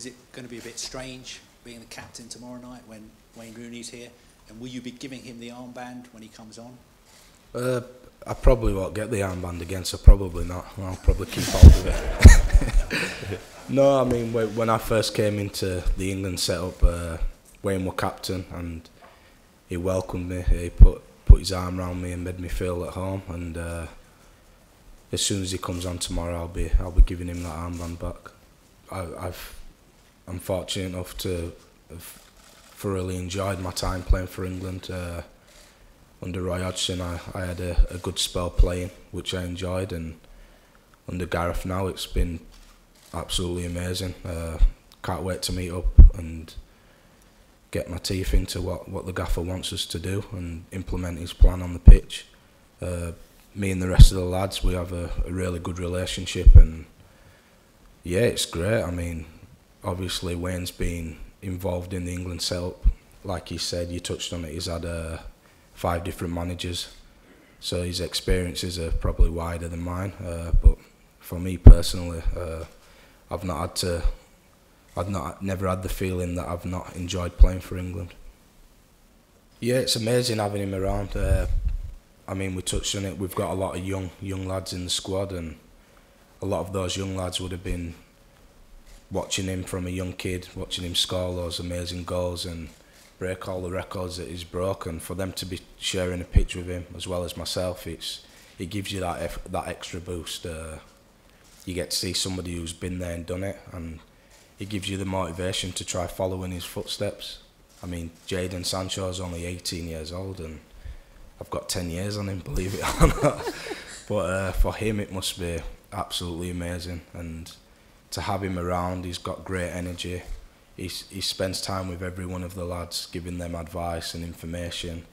Is it going to be a bit strange being the captain tomorrow night when Wayne Rooney's here? And will you be giving him the armband when he comes on? I probably won't get the armband again, so probably not. I'll probably keep hold of it. No, I mean, when I first came into the England setup, Wayne was captain and he welcomed me. He put his arm around me and made me feel at home. And as soon as he comes on tomorrow, I'll be giving him that armband back. I'm fortunate enough to have thoroughly enjoyed my time playing for England. Under Roy Hodgson, I had a good spell playing, which I enjoyed, and under Gareth now, it's been absolutely amazing. Can't wait to meet up and get my teeth into what the gaffer wants us to do and implement his plan on the pitch. Me and the rest of the lads, we have a really good relationship, and yeah, it's great. I mean, obviously Wayne's been involved in the England setup. Like you said, you touched on it, he's had 5 different managers, so his experiences are probably wider than mine. But for me personally, I've never had the feeling that I've not enjoyed playing for England. Yeah, it's amazing having him around. I mean, we touched on it. We've got a lot of young lads in the squad, and a lot of those young lads would have been watching him from a young kid, watching him score those amazing goals and break all the records that he's broken. For them to be sharing a pitch with him as well as myself, it gives you that extra boost. You get to see somebody who's been there and done it, and it gives you the motivation to try follow in his footsteps. I mean, Jadon Sancho's only 18 years old, and I've got 10 years on him, believe it or not. But for him, it must be absolutely amazing, and to have him around, he's got great energy. He spends time with every one of the lads, giving them advice and information,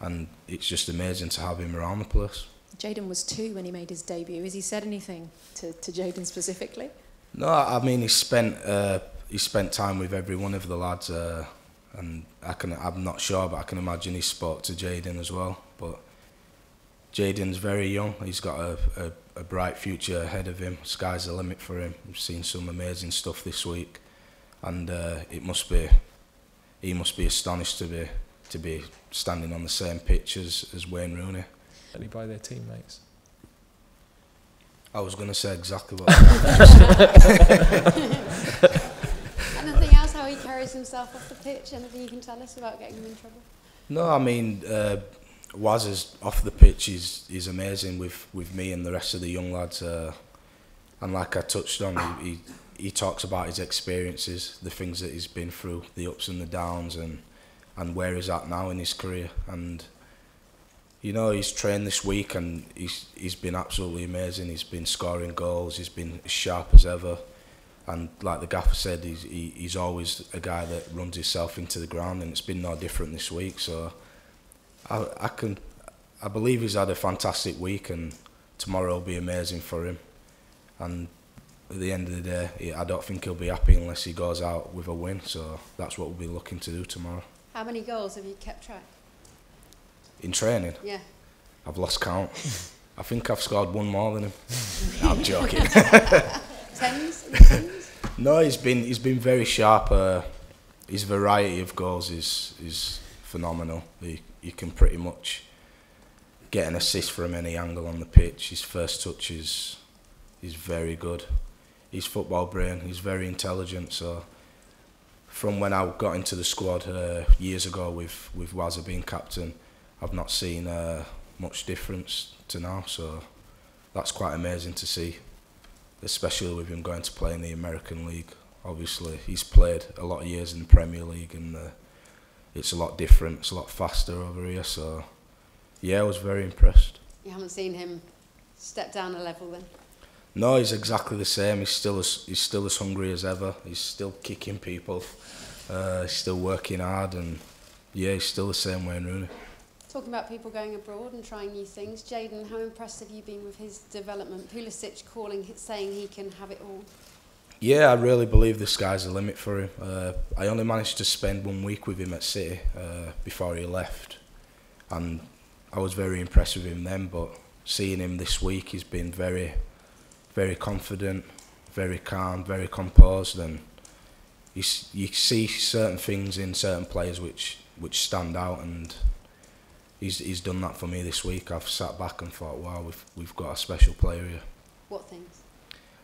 and it's just amazing to have him around the place. Jadon was 2 when he made his debut. Has he said anything to Jadon specifically? No, I mean, he spent time with every one of the lads, and I'm not sure, but I can imagine he spoke to Jadon as well. But Jadon's very young. He's got a bright future ahead of him. Sky's the limit for him. We've seen some amazing stuff this week, and he must be astonished to be standing on the same pitch as Wayne Rooney. By their teammates. I was going to say exactly what. Anything else? How he carries himself off the pitch? Anything you can tell us about getting him in trouble? No, I mean, Waz is off the pitch. He's amazing with me and the rest of the young lads. And like I touched on, he talks about his experiences, the things that he's been through, the ups and the downs, and where he's at now in his career. And you know, he's trained this week and he's been absolutely amazing. He's been scoring goals. He's been as sharp as ever. And like the gaffer said, he's always a guy that runs himself into the ground, and it's been no different this week. So I believe he's had a fantastic week, and tomorrow will be amazing for him. And at the end of the day, I don't think he'll be happy unless he goes out with a win. So that's what we'll be looking to do tomorrow. How many goals have you kept track? In training? Yeah. I've lost count. I think I've scored 1 more than him. No, I'm joking. Tens? No, he's been very sharp. His variety of goals is phenomenal. You can pretty much get an assist from any angle on the pitch. His first touch is very good. His football brain, he's very intelligent. So from when I got into the squad years ago with Wazza being captain, I've not seen much difference to now, so that's quite amazing to see, especially with him going to play in the American League. Obviously, he's played a lot of years in the Premier League, and it's a lot different, it's a lot faster over here, so yeah, I was very impressed. You haven't seen him step down a level then? No, he's exactly the same. He's still as hungry as ever. He's still kicking people, he's still working hard, and yeah, he's still the same Wayne Rooney. Talking about people going abroad and trying new things, Jadon, how impressed have you been with his development? Pulisic saying he can have it all. Yeah, I really believe the sky's the limit for him. I only managed to spend 1 week with him at City before he left, and I was very impressed with him then, but seeing him this week, he's been very, very confident, very calm, very composed, and you see certain things in certain players which stand out, and he's done that for me this week. I've sat back and thought, wow, we've got a special player here. What things?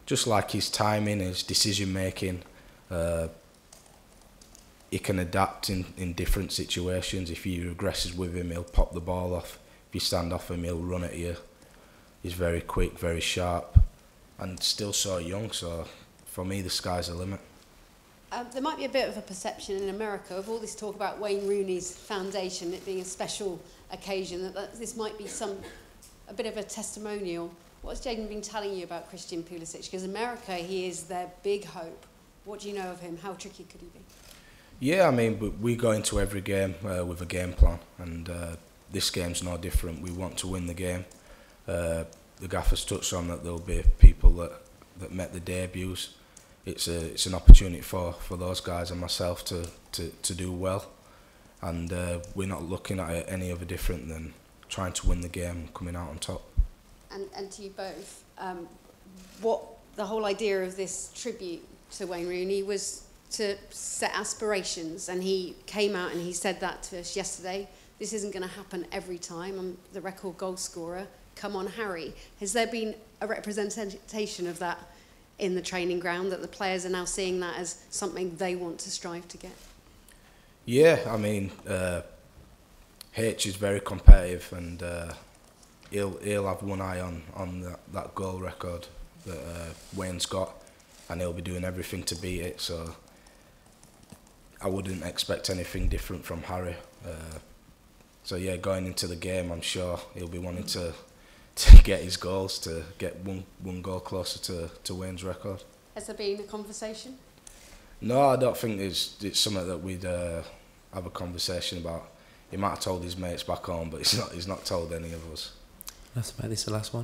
Just like his timing, his decision making. He can adapt in different situations. If you're aggressive with him, he'll pop the ball off. If you stand off him, he'll run at you. He's very quick, very sharp, and still so young. So for me, the sky's the limit. There might be a bit of a perception in America of all this talk about Wayne Rooney's foundation, it being a special occasion, that this might be a bit of a testimonial. What's Jayden been telling you about Christian Pulisic? Because America, he is their big hope. What do you know of him? How tricky could he be? Yeah, I mean, we go into every game with a game plan, and this game's no different. We want to win the game. The gaffer's touched on that there'll be people that met the debuts. It's an opportunity for those guys and myself to do well, and we're not looking at it any other different than trying to win the game and coming out on top. And to you both, what the whole idea of this tribute to Wayne Rooney was to set aspirations, and he came out and he said that to us yesterday. This isn't going to happen every time. I'm the record goal scorer. Come on, Harry. Has there been a representation of that in the training ground, that the players are now seeing that as something they want to strive to get? Yeah, I mean, H is very competitive, and he'll have one eye on that goal record that Wayne's got, and he'll be doing everything to beat it. So I wouldn't expect anything different from Harry. So yeah, going into the game, I'm sure he'll be wanting to get his goals, to get one goal closer to Wayne's record. Has there been a conversation? No, I don't think it's something that we'd have a conversation about. He might have told his mates back home, but he's not told any of us. Let's make this the last one.